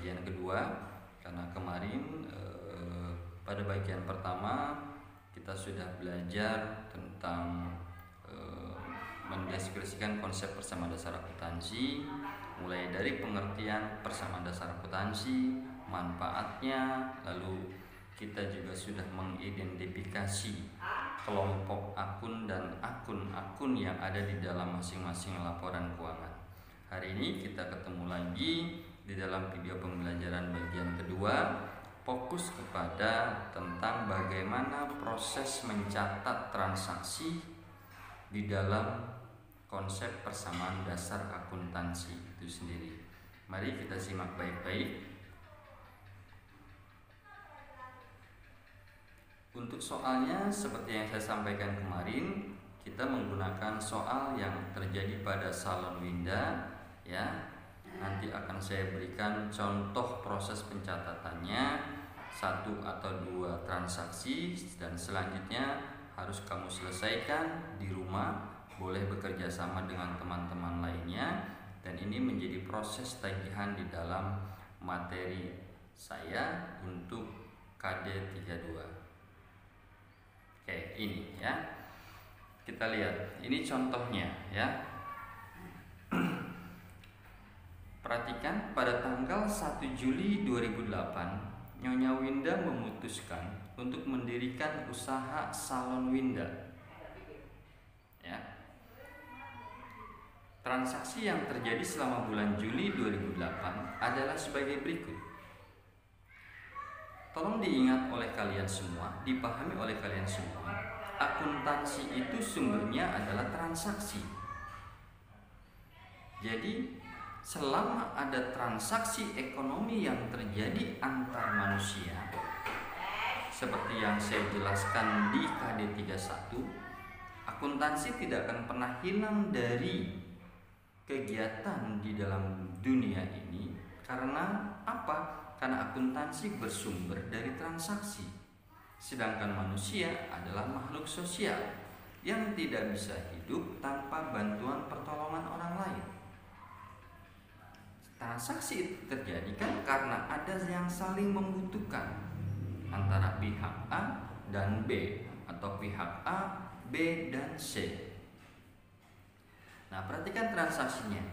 bagian kedua, karena kemarin pada bagian pertama kita sudah belajar tentang mendeskripsikan konsep persamaan dasar akuntansi, mulai dari pengertian persamaan dasar akuntansi, manfaatnya, lalu kita juga sudah mengidentifikasi kelompok akun dan akun-akun yang ada di dalam masing-masing laporan keuangan. Hari ini kita ketemu lagi di dalam video pembelajaran bagian kedua, fokus kepada tentang bagaimana proses mencatat transaksi di dalam konsep persamaan dasar akuntansi itu sendiri. Mari kita simak baik-baik. Untuk soalnya seperti yang saya sampaikan kemarin, kita menggunakan soal yang terjadi pada salon winda ya. Nanti akan saya berikan contoh proses pencatatannya, 1 atau 2 transaksi, dan selanjutnya harus kamu selesaikan di rumah. Boleh bekerja sama dengan teman-teman lainnya, dan ini menjadi proses tagihan di dalam materi saya untuk KD 32. Oke, ini ya. Kita lihat, ini contohnya ya. Perhatikan, pada tanggal 1 Juli 2008, Nyonya Winda memutuskan untuk mendirikan usaha salon Winda. Ya. Transaksi yang terjadi selama bulan Juli 2008 adalah sebagai berikut. Tolong diingat oleh kalian semua, dipahami oleh kalian semua, akuntansi itu sumbernya adalah transaksi. Jadi, selama ada transaksi ekonomi yang terjadi antar manusia, seperti yang saya jelaskan di KD 31, akuntansi tidak akan pernah hilang dari kegiatan di dalam dunia ini. Karena apa? Karena akuntansi bersumber dari transaksi. Sedangkan manusia adalah makhluk sosial yang tidak bisa hidup tanpa bantuan pertolongan orang lain. Transaksi itu terjadi kan karena ada yang saling membutuhkan antara pihak A dan B, atau pihak A, B, dan C. Nah, perhatikan transaksinya.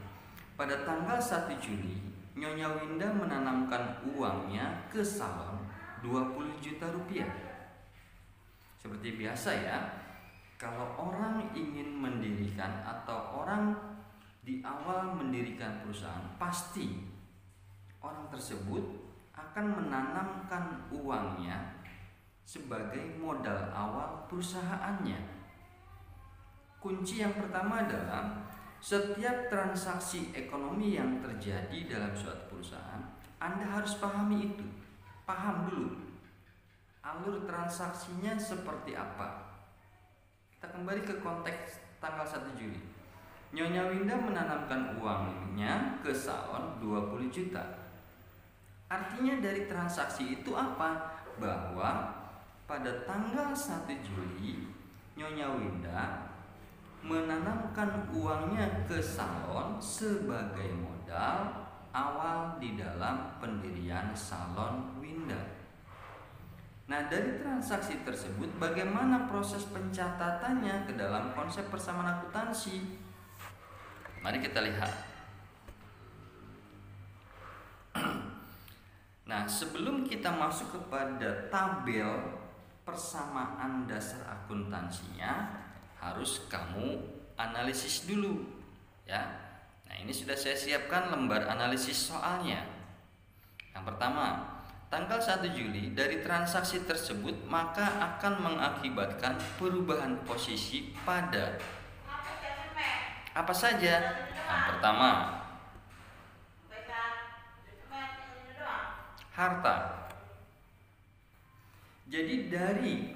Pada tanggal 1 Juli, Nyonya Winda menanamkan uangnya ke salon 20 juta rupiah. Seperti biasa ya, kalau orang ingin mendirikan atau orang di awal mendirikan perusahaan, pasti orang tersebut akan menanamkan uangnya sebagai modal awal perusahaannya. Kunci yang pertama adalah setiap transaksi ekonomi yang terjadi dalam suatu perusahaan, Anda harus pahami itu. Paham dulu alur transaksinya seperti apa. Kita kembali ke konteks tanggal 1 Juli. Nyonya Winda menanamkan uangnya ke salon 20 juta. Artinya dari transaksi itu apa? Bahwa pada tanggal 1 Juli Nyonya Winda menanamkan uangnya ke salon sebagai modal awal di dalam pendirian salon Winda. Nah, dari transaksi tersebut bagaimana proses pencatatannya ke dalam konsep persamaan akuntansi? Mari kita lihat. Nah, sebelum kita masuk kepada tabel persamaan dasar akuntansinya, harus kamu analisis dulu ya. Nah, ini sudah saya siapkan lembar analisis soalnya. Yang pertama, tanggal 1 Juli dari transaksi tersebut maka akan mengakibatkan perubahan posisi pada apa saja? Yang pertama, harta. Jadi dari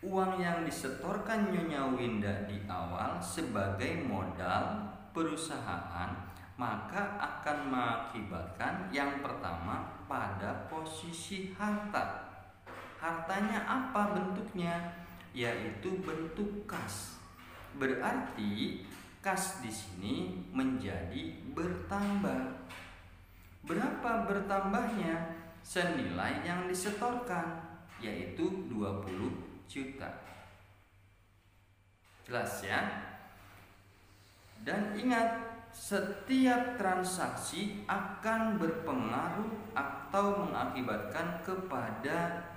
uang yang disetorkan Nyonya Winda di awal sebagai modal perusahaan, maka akan mengakibatkan yang pertama pada posisi harta. Hartanya apa bentuknya? Yaitu bentuk kas. Berarti kas di sini menjadi bertambah. Berapa bertambahnya senilai yang disetorkan, yaitu 20 juta. Jelas ya? Dan ingat, setiap transaksi akan berpengaruh atau mengakibatkan kepada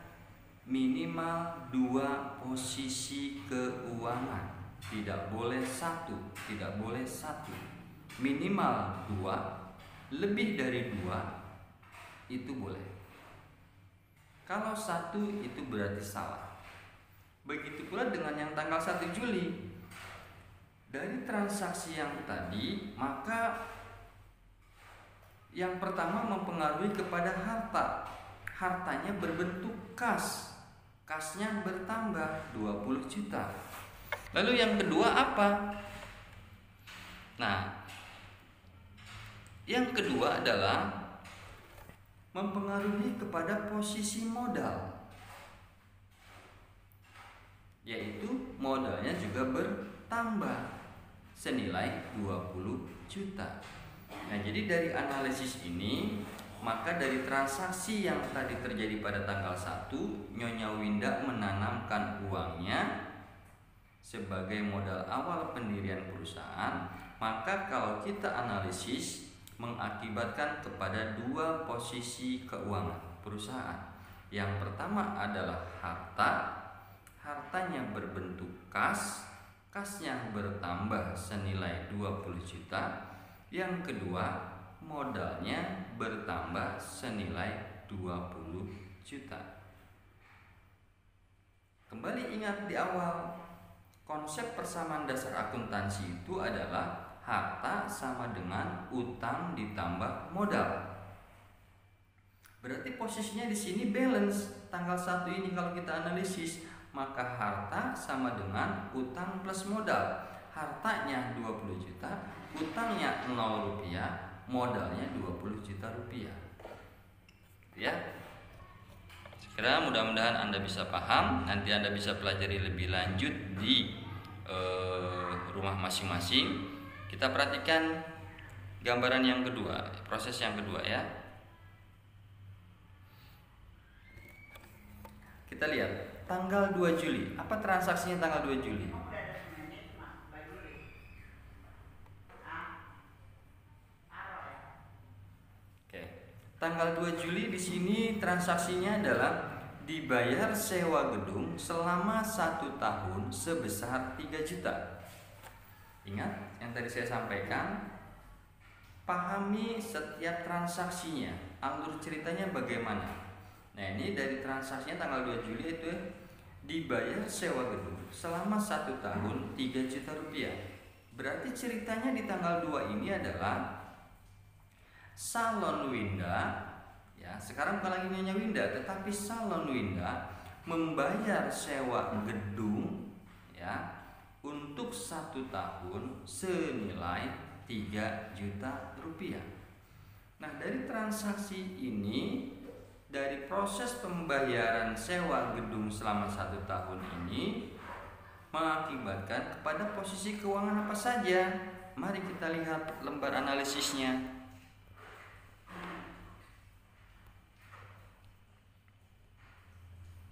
minimal 2 posisi keuangan. Tidak boleh satu. Minimal 2, lebih dari 2 itu boleh. Kalau 1 itu berarti salah. Begitu pula dengan yang tanggal 1 Juli. Dari transaksi yang tadi, maka yang pertama mempengaruhi kepada harta. Hartanya berbentuk kas. Kasnya bertambah 20 juta. Lalu yang kedua apa? Nah, yang kedua adalah mempengaruhi kepada posisi modal, yaitu modalnya juga bertambah senilai 20 juta. Nah, jadi dari analisis ini, maka dari transaksi yang tadi terjadi pada tanggal 1, Nyonya Winda menanamkan uangnya sebagai modal awal pendirian perusahaan. Maka kalau kita analisis, mengakibatkan kepada 2 posisi keuangan perusahaan. Yang pertama adalah hartanya berbentuk kas, kasnya bertambah senilai 20 juta. Yang kedua, modalnya bertambah senilai 20 juta. Kembali ingat di awal, konsep persamaan dasar akuntansi itu adalah harta sama dengan utang ditambah modal. Berarti posisinya di sini balance. Tanggal 1 ini kalau kita analisis, maka harta sama dengan utang plus modal. Hartanya 20 juta, utangnya 0 rupiah, modalnya 20 juta rupiah. Ya. Sekiranya mudah-mudahan Anda bisa paham. Nanti Anda bisa pelajari lebih lanjut di rumah masing-masing. Kita perhatikan gambaran yang kedua, proses yang kedua ya. Kita lihat tanggal 2 Juli. Apa transaksinya tanggal 2 Juli? Oke. Tanggal 2 Juli di sini transaksinya adalah dibayar sewa gedung selama 1 tahun sebesar 3 juta. Ingat yang tadi saya sampaikan, pahami setiap transaksinya, alur ceritanya bagaimana. Nah, ini dari transaksinya tanggal 2 Juli itu dibayar sewa gedung selama 1 tahun 3 juta rupiah. Berarti ceritanya di tanggal 2 ini adalah Salon Winda, ya sekarang bukan lagi Nyonya Winda, tetapi Salon Winda membayar sewa gedung ya untuk 1 tahun senilai 3 juta rupiah. Nah, dari transaksi ini, dari proses pembayaran sewa gedung selama 1 tahun ini mengakibatkan kepada posisi keuangan apa saja. Mari kita lihat lembar analisisnya.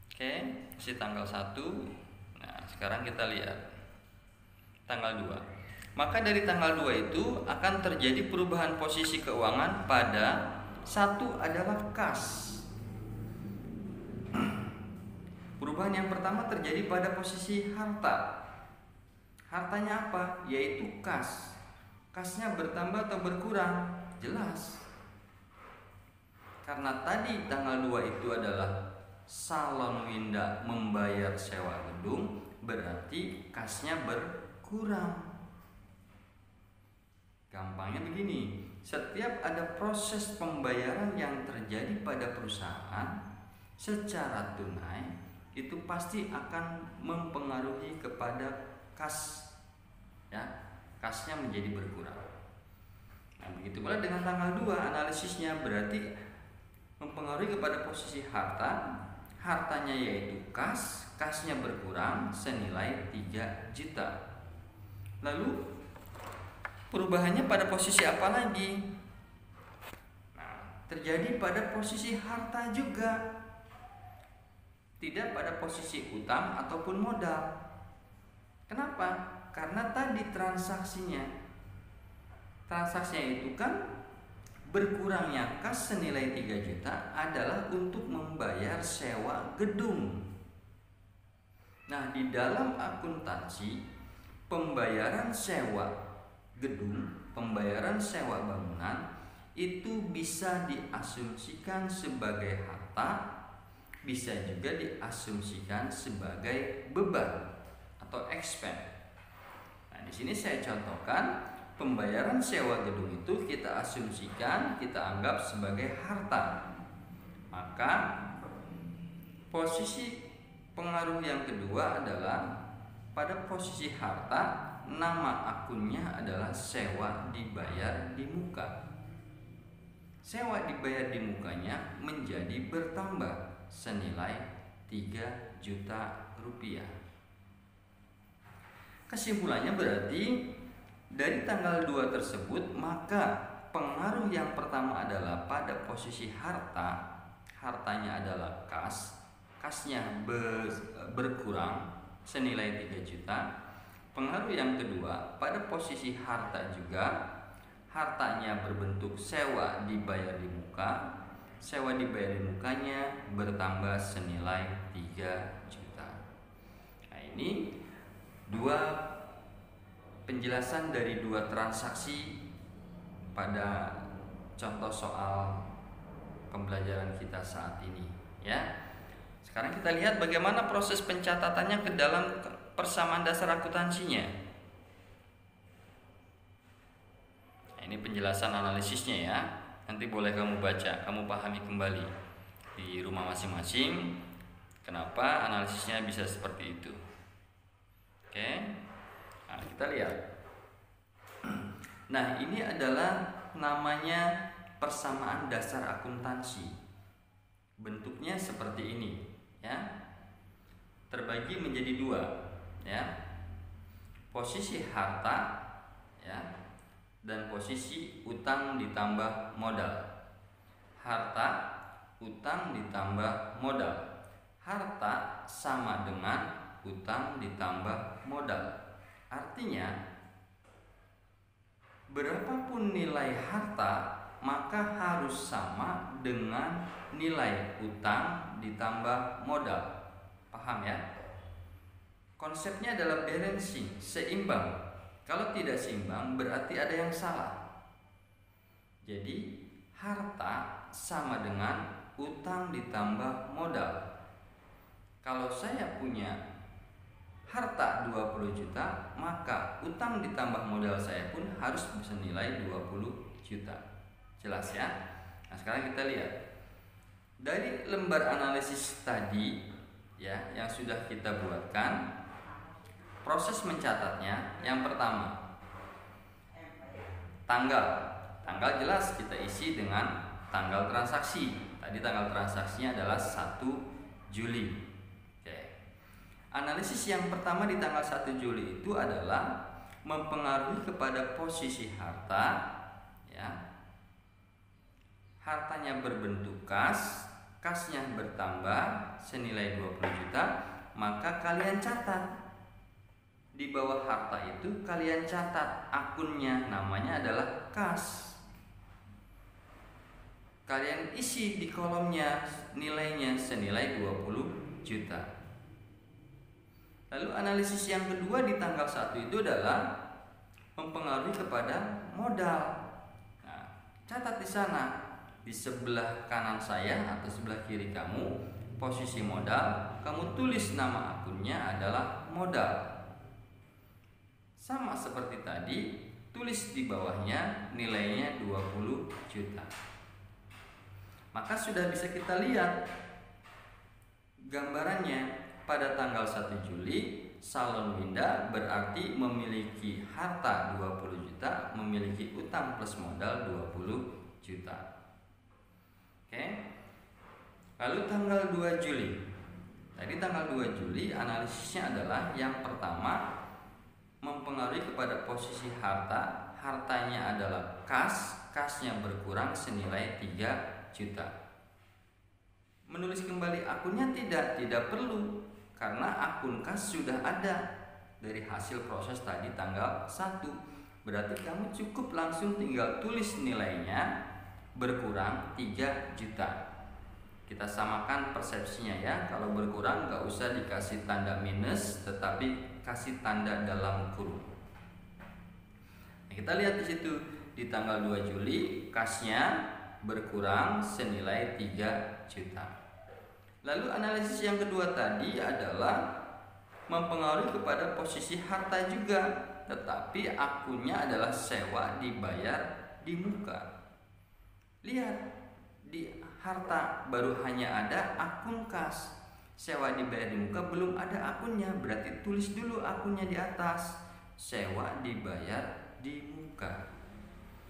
Oke, isi tanggal 1. Nah, sekarang kita lihat tanggal 2. Maka dari tanggal 2 itu akan terjadi perubahan posisi keuangan pada 1 adalah kas. Perubahan yang pertama terjadi pada posisi harta. Hartanya apa? Yaitu kas. Kasnya bertambah atau berkurang? Jelas. Karena tadi tanggal 2 itu adalah Salon Winda membayar sewa gedung, berarti kasnya berkurang. Gampangnya begini, setiap ada proses pembayaran yang terjadi pada perusahaan secara tunai, itu pasti akan mempengaruhi kepada kas, ya, kasnya menjadi berkurang. Nah, begitu pula dengan tanggal 2 analisisnya, berarti mempengaruhi kepada posisi harta. Hartanya yaitu kas, kasnya berkurang senilai 3 juta. Lalu perubahannya pada posisi apa lagi? Nah, terjadi pada posisi harta juga, tidak pada posisi utang ataupun modal. Kenapa? Karena tadi transaksinya itu kan berkurangnya kas senilai 3 juta adalah untuk membayar sewa gedung. Nah, di dalam akuntansi, pembayaran sewa gedung, pembayaran sewa bangunan itu bisa diasumsikan sebagai harta, bisa juga diasumsikan sebagai beban atau expense. Nah, di sini saya contohkan pembayaran sewa gedung itu kita asumsikan, kita anggap sebagai harta. Maka posisi pengaruh yang kedua adalah pada posisi harta, nama akunnya adalah sewa dibayar di muka. Sewa dibayar di mukanya menjadi bertambah senilai 3 juta rupiah. Kesimpulannya berarti dari tanggal 2 tersebut, maka pengaruh yang pertama adalah pada posisi harta, hartanya adalah kasnya berkurang senilai 3 juta. Pengaruh yang kedua pada posisi harta juga, hartanya berbentuk sewa dibayar di muka, sewa dibayar di mukanya bertambah senilai 3 juta. Nah, ini dua penjelasan dari dua transaksi pada contoh soal pembelajaran kita saat ini, ya. Sekarang kita lihat bagaimana proses pencatatannya ke dalam persamaan dasar akuntansinya. Nah, ini penjelasan analisisnya ya. Nanti boleh kamu baca, kamu pahami kembali di rumah masing-masing kenapa analisisnya bisa seperti itu. Oke. Nah, kita lihat. Nah, ini adalah namanya persamaan dasar akuntansi. Bentuknya seperti ini, ya. Terbagi menjadi dua, ya. Posisi harta, ya, dan posisi utang ditambah modal. Harta, utang ditambah modal. Harta sama dengan utang ditambah modal. Artinya berapapun nilai harta maka harus sama dengan nilai utang ditambah modal. Paham ya? Konsepnya adalah balancing, seimbang. Kalau tidak seimbang berarti ada yang salah. Jadi harta sama dengan utang ditambah modal. Kalau saya punya harta 20 juta, maka utang ditambah modal saya pun harus senilai 20 juta. Jelas ya? Nah, sekarang kita lihat dari lembar analisis tadi, ya, yang sudah kita buatkan, proses mencatatnya. Yang pertama, tanggal jelas kita isi dengan tanggal transaksi. Tadi tanggal transaksinya adalah 1 Juli. Oke. Analisis yang pertama di tanggal 1 Juli itu adalah mempengaruhi kepada posisi harta, ya. Hartanya berbentuk kasnya bertambah senilai 20 juta, maka kalian catat. Di bawah harta itu kalian catat akunnya, namanya adalah kas. Kalian isi di kolomnya nilainya senilai 20 juta. Lalu analisis yang kedua di tanggal 1 itu adalah mempengaruhi kepada modal. Nah, catat di sana. Di sebelah kanan saya atau sebelah kiri kamu posisi modal, kamu tulis nama akunnya adalah modal. Sama seperti tadi, tulis di bawahnya nilainya 20 juta. Maka sudah bisa kita lihat gambarannya. Pada tanggal 1 Juli Salon Winda berarti memiliki harta 20 juta, memiliki utang plus modal 20 juta. Oke. Lalu tanggal 2 Juli. Tadi tanggal 2 Juli analisisnya adalah yang pertama mempengaruhi kepada posisi harta. Hartanya adalah kasnya berkurang senilai 3 juta. Menulis kembali akunnya tidak perlu, karena akun kas sudah ada dari hasil proses tadi tanggal 1. Berarti kamu cukup langsung tinggal tulis nilainya berkurang 3 juta. Kita samakan persepsinya ya. Kalau berkurang nggak usah dikasih tanda minus, tetapi kasih tanda dalam kurung. Nah, kita lihat di situ di tanggal 2 Juli kasnya berkurang senilai 3 juta. Lalu analisis yang kedua tadi adalah mempengaruhi kepada posisi harta juga, tetapi akunnya adalah sewa dibayar di muka. Lihat di harta baru hanya ada akun kas, sewa dibayar di muka belum ada akunnya, berarti tulis dulu akunnya di atas, sewa dibayar di muka.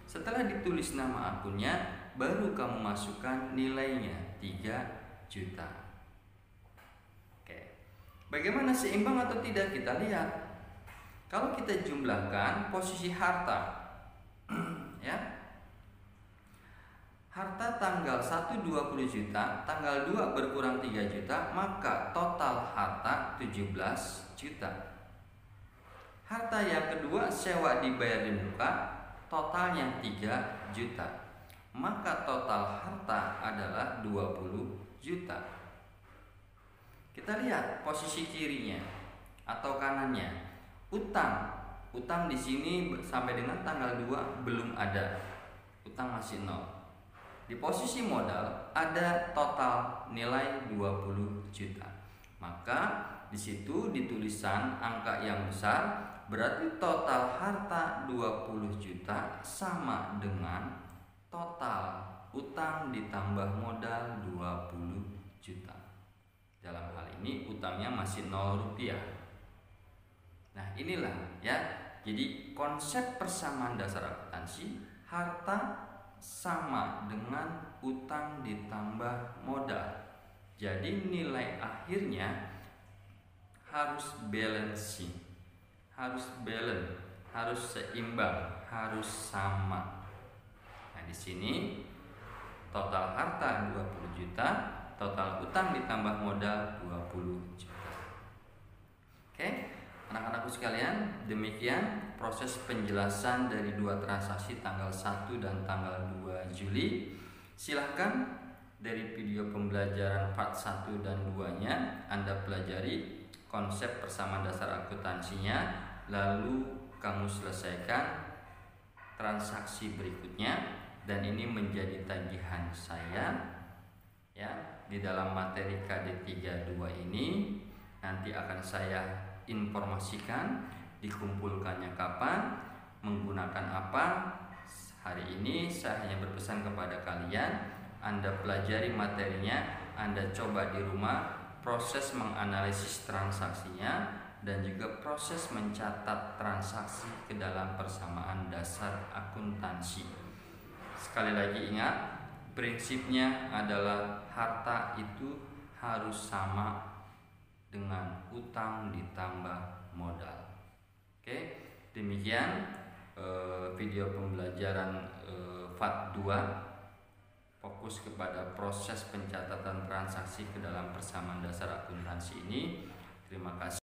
Setelah ditulis nama akunnya, baru kamu masukkan nilainya 3 juta. Oke, bagaimana seimbang atau tidak kita lihat. Kalau kita jumlahkan posisi harta ya, harta tanggal 1 20 juta, tanggal 2 berkurang 3 juta, maka total harta 17 juta. Harta yang kedua sewa dibayar di muka, totalnya 3 juta. Maka total harta adalah 20 juta. Kita lihat posisi kirinya atau kanannya. Utang di sini sampai dengan tanggal 2 belum ada. Utang masih 0. Di posisi modal ada total nilai 20 juta. Maka di situ di tulisan angka yang besar berarti total harta 20 juta sama dengan total utang ditambah modal 20 juta. Dalam hal ini utangnya masih 0 rupiah. Nah, inilah ya. Jadi konsep persamaan dasar akuntansi, harta sama dengan utang ditambah modal. Jadi nilai akhirnya harus balancing, harus balance, harus seimbang, harus sama. Nah, di sini total harta 20 juta, total utang ditambah modal 20 juta. Oke, anak-anakku sekalian, demikian proses penjelasan dari 2 transaksi tanggal 1 dan tanggal 2 Juli. Silahkan dari video pembelajaran part 1 dan 2-nya Anda pelajari konsep persamaan dasar akuntansinya, lalu kamu selesaikan transaksi berikutnya, dan ini menjadi tagihan saya ya. Di dalam materi KD 32 ini nanti akan saya informasikan dikumpulkannya kapan, menggunakan apa. Hari ini saya hanya berpesan kepada kalian, Anda pelajari materinya, Anda coba di rumah, proses menganalisis transaksinya dan juga proses mencatat transaksi ke dalam persamaan dasar akuntansi. Sekali lagi ingat, prinsipnya adalah harta itu harus sama dengan utang ditambah modal. Oke, demikian video pembelajaran part 2, fokus kepada proses pencatatan transaksi ke dalam persamaan dasar akuntansi ini. Terima kasih.